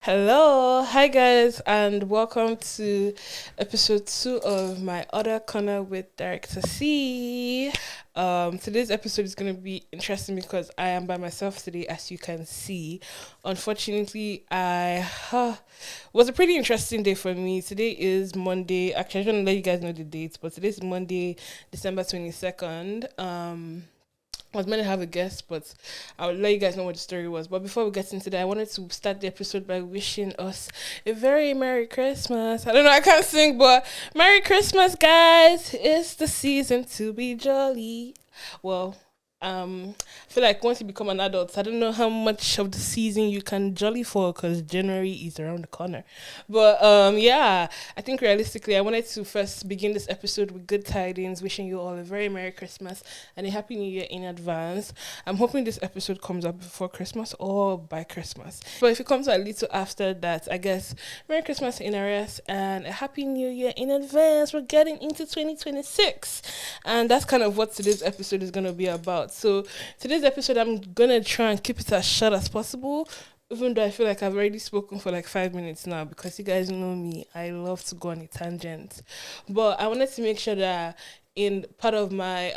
Hello, hi guys, and welcome to episode 2 of my other corner with Director C. Today's episode is going to be interesting because I am by myself today, as you can see. Unfortunately, I was a pretty interesting day for me. Today is Monday. Actually, I don't let you guys know the dates, but today is Monday, December 22nd. I was meant to have a guest, but I'll let you guys know what the story was. But before we get into that, I wanted to start the episode by wishing us a very Merry Christmas. I don't know, I can't sing, but Merry Christmas, guys! It's the season to be jolly. Well, I feel like once you become an adult, I don't know how much of the season you can jolly for because January is around the corner. But yeah, I think realistically, I wanted to first begin this episode with good tidings, wishing you all a very Merry Christmas and a Happy New Year in advance. I'm hoping this episode comes up before Christmas or by Christmas. But if it comes a little after that, I guess Merry Christmas in arrears and a Happy New Year in advance. We're getting into 2026. And that's kind of what today's episode is going to be about. So, today's episode, I'm going to try and keep it as short as possible. Even though I feel like I've already spoken for like 5 minutes now, because you guys know me, I love to go on a tangent. But I wanted to make sure that in part of my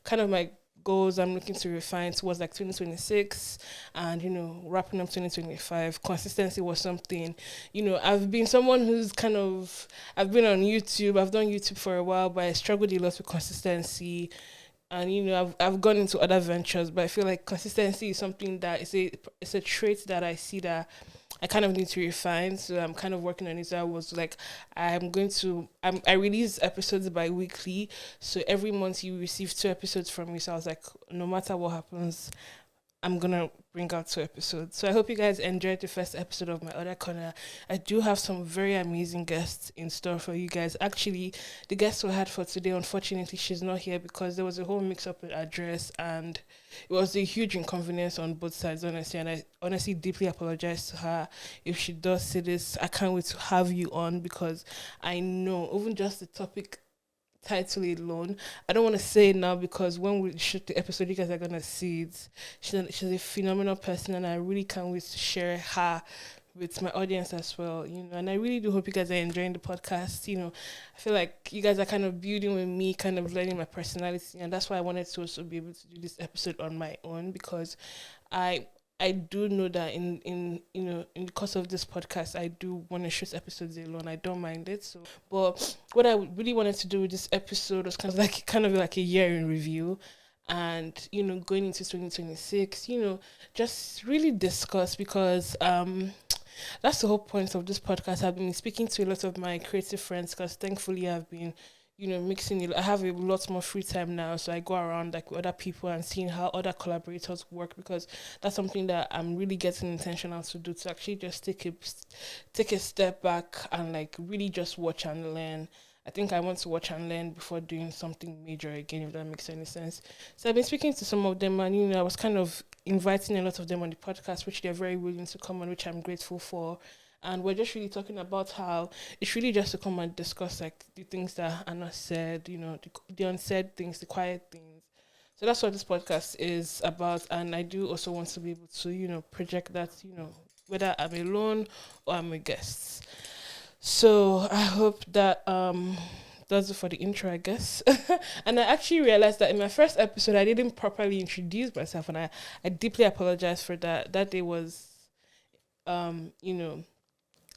kind of my goals I'm looking to refine towards like 2026 and wrapping up 2025, consistency was something. I've been someone who's I've been on YouTube. I've done YouTube for a while, but I struggled a lot with consistency. And I've gone into other ventures, but I feel like consistency is something that it's a trait that I see that I kind of need to refine. So I'm kind of working on it. So I was like, I release episodes bi-weekly. So every month you receive 2 episodes from me. So I was like, no matter what happens, I'm gonna bring out 2 episodes. So I hope you guys enjoyed the first episode of my other corner. I do have some very amazing guests in store for you guys. Actually, the guest we had for today, unfortunately, she's not here because there was a whole mix up with address and it was a huge inconvenience on both sides, honestly. And I honestly deeply apologize to her if she does see this. I can't wait to have you on because I know even just the topic title alone. I don't want to say it now because when we shoot the episode, you guys are gonna see it. She's a phenomenal person, and I really can't wait to share her with my audience as well. And I really do hope you guys are enjoying the podcast. I feel like you guys are kind of building with me, kind of learning my personality, and that's why I wanted to also be able to do this episode on my own because I I do know that in the course of this podcast I do want to shoot episodes alone. I don't mind it. So, but what I really wanted to do with this episode was kind of like a year in review, and going into 2026, just really discuss because that's the whole point of this podcast. I've been speaking to a lot of my creative friends because thankfully I've been, mixing it. I have a lot more free time now, so I go around like with other people and seeing how other collaborators work because that's something that I'm really getting intentional to do to actually just take a step back and like really just watch and learn. I think I want to watch and learn before doing something major again, if that makes any sense. So I've been speaking to some of them, and I was kind of inviting a lot of them on the podcast, which they're very willing to come on, which I'm grateful for. And we're just really talking about how it's really just to come and discuss like the things that are not said, the unsaid things, the quiet things. So that's what this podcast is about. And I do also want to be able to, project that, whether I'm alone or I'm a guest. So I hope that that's it for the intro, I guess. And I actually realized that in my first episode I didn't properly introduce myself, and I deeply apologize for that. That day was um, you know,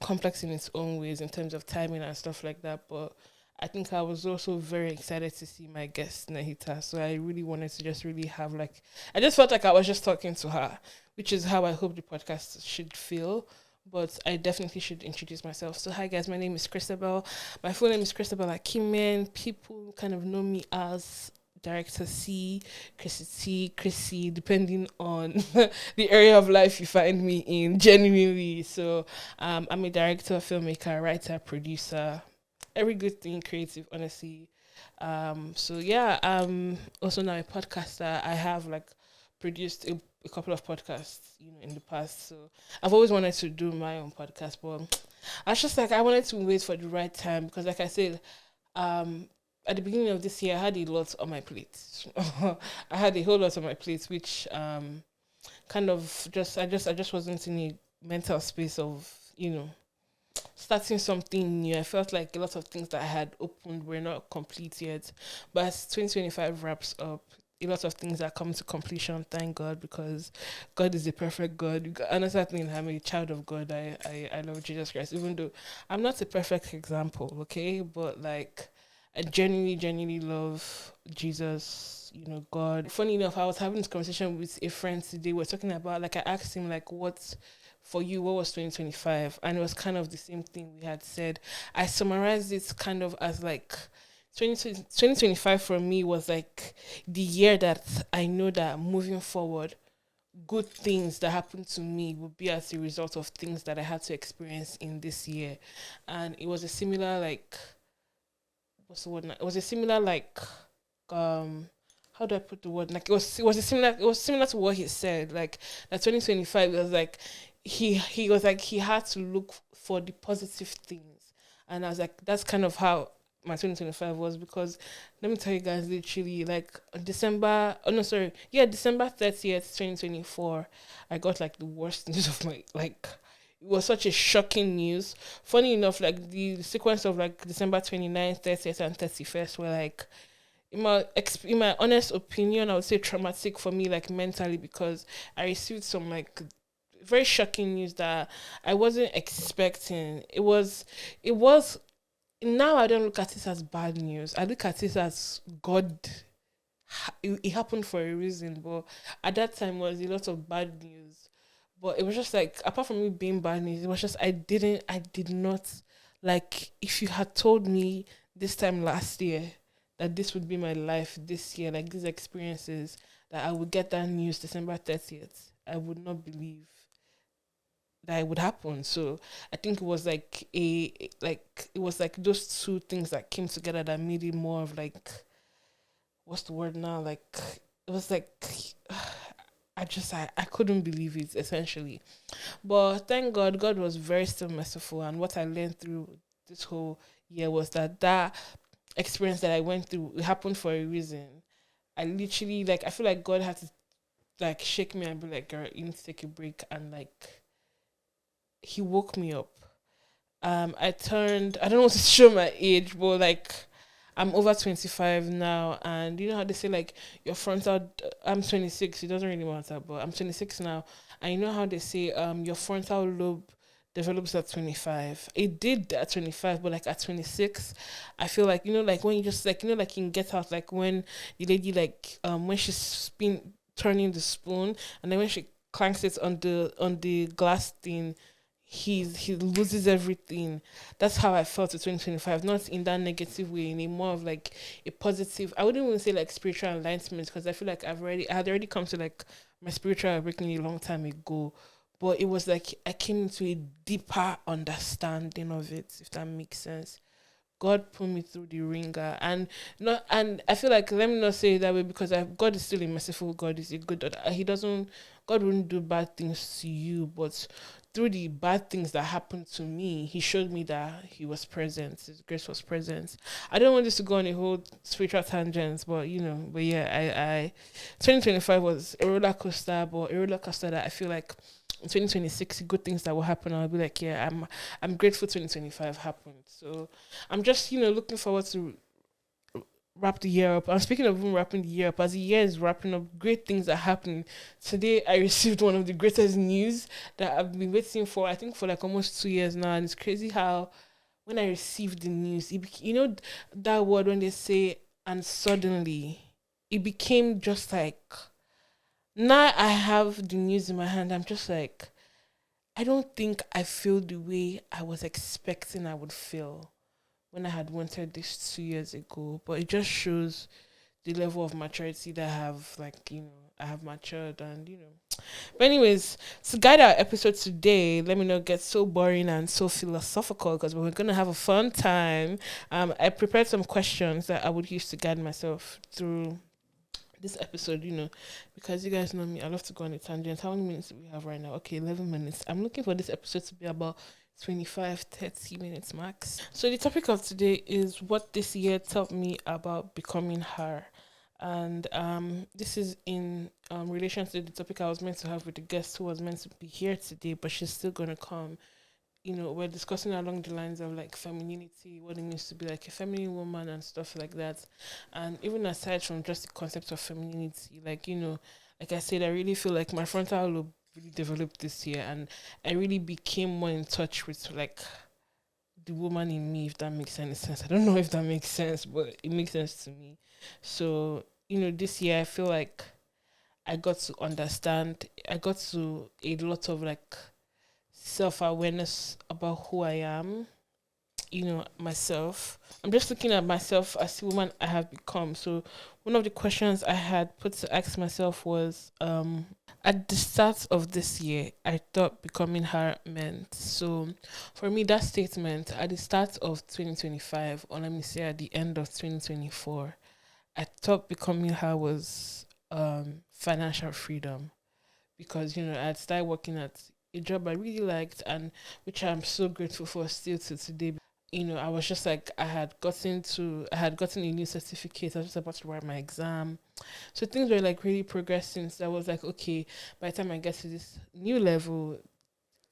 complex in its own ways in terms of timing and stuff like that. But I think I was also very excited to see my guest Nahita. So I really wanted to just really have like I just felt like I was just talking to her, which is how I hope the podcast should feel. But I definitely should introduce myself. So hi guys, my name is Christabel. My full name is Christabel Akimen. People kind of know me as Director C, Chrissy T, Chrissy, depending on the area of life you find me in, genuinely. So I'm a director, filmmaker, writer, producer, every good thing creative, honestly. So yeah, also now a podcaster. I have like produced a couple of podcasts, in the past. So I've always wanted to do my own podcast, but I was just like I wanted to wait for the right time because, like I said, um, at the beginning of this year, I had a lot on my plate. I had a whole lot on my plate, which kind of just I just wasn't in a mental space of, starting something new. I felt like a lot of things that I had opened were not complete yet. But as 2025 wraps up, a lot of things are coming to completion, thank God, because God is a perfect God. Another thing, I'm a child of God. I love Jesus Christ, even though I'm not a perfect example, okay? But like, I genuinely love Jesus, God. Funny enough, I was having this conversation with a friend today. We're talking about, like, I asked him, like, for you, what was 2025? And it was kind of the same thing we had said. I summarized it kind of as like 2025 for me was like the year that I know that moving forward, good things that happened to me would be as a result of things that I had to experience in this year. And it was a similar, like, what's the word now? It was a similar, like, um, how do I put the word? Like, it was similar to what he said. Like, that 2025 was like, he was like, he had to look for the positive things. And I was like, that's kind of how my 2025 was, because let me tell you guys, literally, like, December 30th, 2024, I got like the worst news of my, like, it was such a shocking news. Funny enough, like, the sequence of like December 29th, 30th, and 31st were like, in my honest opinion, I would say traumatic for me, like, mentally, because I received some, like, very shocking news that I wasn't expecting. It was now I don't look at it as bad news. I look at it as God. It happened for a reason, but at that time was a lot of bad news. But it was just like, apart from me being bad news, it was just I did not, like, if you had told me this time last year that this would be my life this year, like these experiences, that I would get that news December 30th, I would not believe that it would happen. So I think it was like it was like those two things that came together that made it more of like, what's the word now? Like, it was like, I couldn't believe it, essentially. But thank God, God was very still merciful. And what I learned through this whole year was that experience that I went through, it happened for a reason. I literally, like, I feel like God had to, like, shake me and be like, girl, you need to take a break. And like, he woke me up. I don't want to show my age, but like, I'm over 25 now, and you know how they say, like, your frontal. I'm 26. It doesn't really matter, but I'm 26 now, and you know how they say your frontal lobe develops at 25. It did at 25, but like at 26, I feel like, like, when you just, like, like in Get Out, like when the lady, like, when she's turning the spoon, and then when she clanks it on the glass thing, he loses everything. That's how I felt in 2025, not in that negative way, in a more of like a positive. I wouldn't even say like spiritual enlightenment, because I feel like I had already come to like my spiritual awakening a long time ago. But it was like I came into a deeper understanding of it, if that makes sense. God put me through the ringer, and not, and I feel like, let me not say it that way, because God is still a merciful God. Is a good God. He doesn't. God wouldn't do bad things to you, but through the bad things that happened to me, He showed me that He was present. His grace was present. I don't want this to go on a whole spiritual tangent, but but yeah, I 2025 was a roller coaster, but a roller coaster that I feel like in 2026, good things that will happen. I'll be like, yeah, I'm grateful 2025 happened. So I'm just, looking forward to wrap the year up. I'm speaking of even wrapping the year up. As the year is wrapping up, great things are happening. Today, I received one of the greatest news that I've been waiting for, I think, for like almost 2 years now. And it's crazy how when I received the news, that word when they say, and suddenly, it became just like, now I have the news in my hand. I'm just like, I don't think I feel the way I was expecting I would feel when I had wanted this 2 years ago. But it just shows the level of maturity that I have, like, I have matured, and. But anyways, to guide our episode today, let me not get so boring and so philosophical, because we're gonna have a fun time. I prepared some questions that I would use to guide myself through this episode, because you guys know me, I love to go on a tangent. How many minutes do we have right now? Okay, 11 minutes. I'm looking for this episode to be about 25, 30 minutes max. So the topic of today is what this year taught me about becoming her. And this is in relation to the topic I was meant to have with the guest who was meant to be here today, but she's still gonna come. We're discussing along the lines of like femininity, what it means to be like a feminine woman and stuff like that. And even aside from just the concept of femininity, like I said, I really feel like my frontal lobe really developed this year, and I really became more in touch with like the woman in me, if that makes any sense. I don't know if that makes sense, but it makes sense to me. So, this year I feel like I got to a lot of like self awareness about who I am, myself. I'm just looking at myself as the woman I have become. So one of the questions I had put to ask myself was, at the start of this year, I thought becoming her meant. So for me, that statement at the start of 2025, or let me say at the end of 2024, I thought becoming her was financial freedom, because I had started working at a job I really liked, and which I'm so grateful for still to today. I was just like, I had gotten a new certificate. I was just about to write my exam, so things were like really progressing. So I was like, okay, by the time I get to this new level,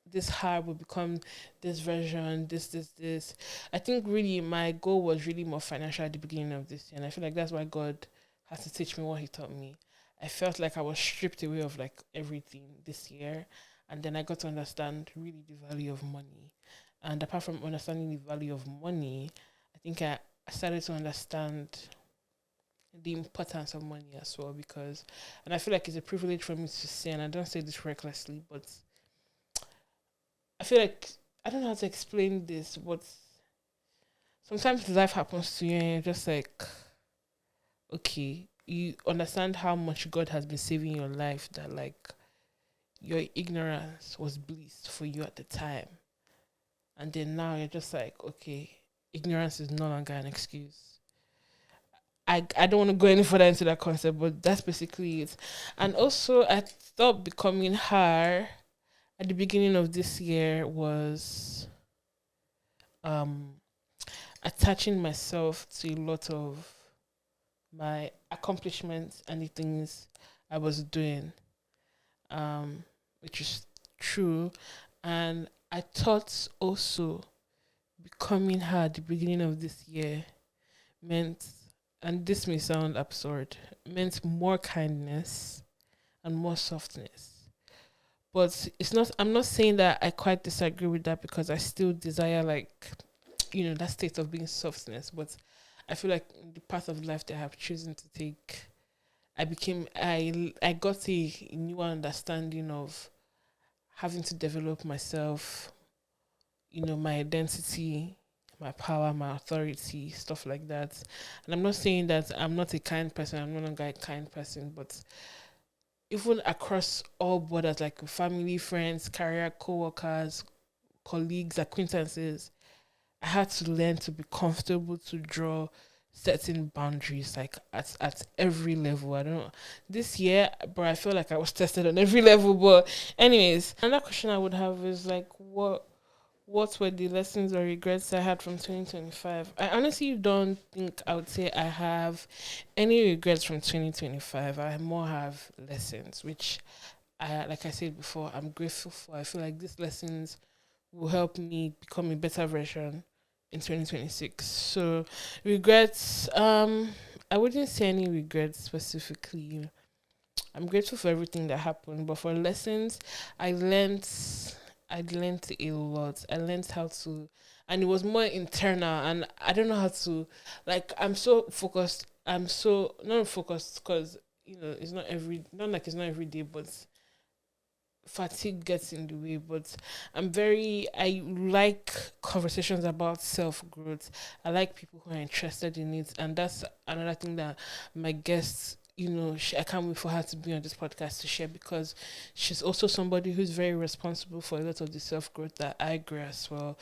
this hard will become this version, this. I think really my goal was really more financial at the beginning of this year, and I feel like that's why God had to teach me what He taught me. I felt like I was stripped away of like everything this year, and then I got to understand really the value of money. And apart from understanding the value of money, I think I started to understand the importance of money as well, because, and I feel like it's a privilege for me to say, and I don't say this recklessly, but I feel like I don't know how to explain this, but sometimes life happens to you and you're just like, okay, you understand how much God has been saving your life, that like your ignorance was bliss for you at the time. And then now you're just like, okay, ignorance is no longer an excuse. I don't want to go any further into that concept, but that's basically it. And also, I thought becoming her at the beginning of this year was um attaching myself to a lot of my accomplishments and the things I was doing, which is true. And I thought also becoming her at the beginning of this year meant, and this may sound absurd, meant more kindness and more softness. But I'm not saying that I quite disagree with that, because I still desire like, that state of being softness. But I feel like in the path of life that I have chosen to take, I got a new understanding of having to develop myself, my identity, my power, my authority, stuff like that. And I'm not saying that I'm not a kind person, I'm no longer a kind person, but even across all borders, like family, friends, career, co-workers, colleagues, acquaintances, I had to learn to be comfortable to draw certain boundaries, like at every level. I don't know. This year, but I feel like I was tested on every level. But anyways, another question I would have is like, what were the lessons or regrets I had from 2025? I honestly don't think I would say I have any regrets from 2025. I more have lessons, which like I said before, I'm grateful for. I feel like these lessons will help me become a better version in 2026. So regrets, I wouldn't say any regrets specifically. I'm grateful for everything that happened, but for lessons, I learned I learned a lot. I learned how to, and it was more internal, and I don't know how to, like, I'm so focused. I'm so not focused because it's not like it's not every day, but fatigue gets in the way. But I like conversations about self growth. I like people who are interested in it, and that's another thing that my guests, I can't wait for her to be on this podcast to share, because she's also somebody who's very responsible for a lot of the self growth that I grow as well,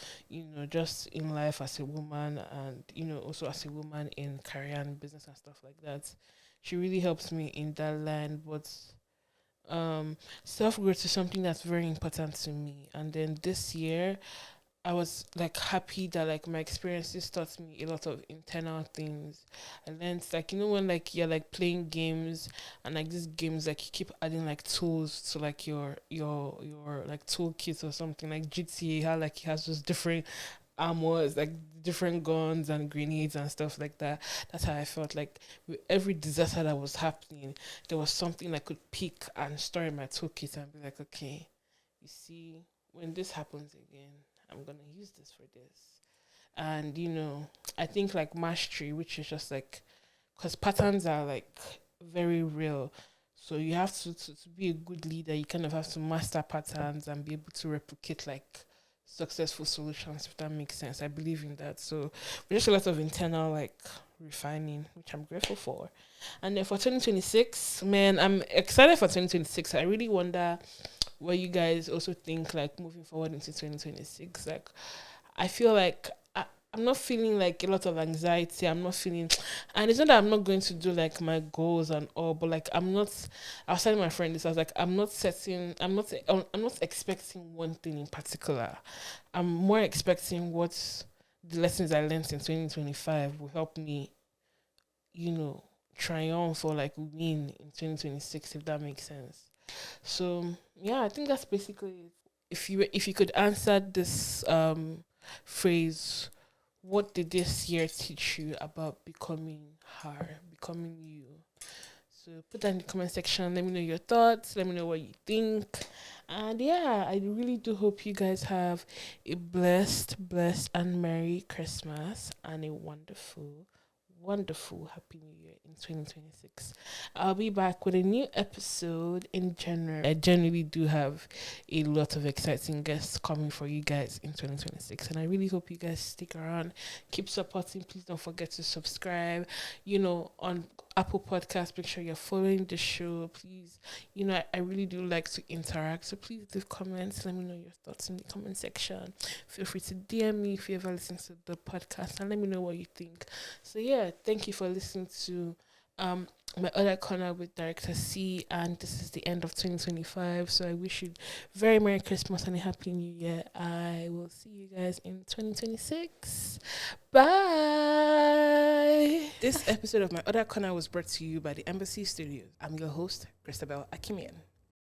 just in life as a woman, and also as a woman in career and business and stuff like that. She really helps me in that line. But self growth is something that's very important to me. And then this year, I was like happy that like my experiences taught me a lot of internal things. I learned like when like you're like playing games and like these games like you keep adding like tools to like your like toolkit or something like GTA, how like it has just different armors, like different guns and grenades and stuff like that. That's how I felt like with every disaster that was happening, there was something I could pick and store in my toolkit and be like, okay, you see, when this happens again, I'm gonna use this for this. And I think like mastery, which is just like, because patterns are like very real. So you have to be a good leader, you kind of have to master patterns and be able to replicate like successful solutions, if that makes sense. I believe in that. So just a lot of internal like refining, which I'm grateful for. And then for 2026, man, I'm excited for 2026. I really wonder what you guys also think like moving forward into 2026. Like I feel like I'm not feeling like a lot of anxiety. I'm not feeling, and it's not that I'm not going to do like my goals and all, but like I'm not. I was telling my friend this. I was like, I'm not setting. I'm not expecting one thing in particular. I'm more expecting what the lessons I learned in 2025 will help me, you know, triumph or like win in 2026. If that makes sense. So yeah, I think that's basically it. If you could answer this phrase, what did this year teach you about becoming her, becoming you? So put that in the comment section. Let me know your thoughts. Let me know what you think. And yeah, I really do hope you guys have a blessed, and Merry Christmas and a wonderful Happy New Year in 2026. I'll be back with a new episode in January. I generally do have a lot of exciting guests coming for you guys in 2026. And I really hope you guys stick around. Keep supporting. Please don't forget to subscribe. On Apple Podcasts, make sure you're following the show. Please, I really do like to interact. So please leave comments. Let me know your thoughts in the comment section. Feel free to DM me if you ever listen to the podcast and let me know what you think. So yeah, thank you for listening to my other corner with Director C, and this is the end of 2025. So I wish you very Merry Christmas and a Happy New Year. I will see you guys in 2026. Bye. This episode of my other corner was brought to you by the Embassy Studios. I'm your host, Christabel Akimian.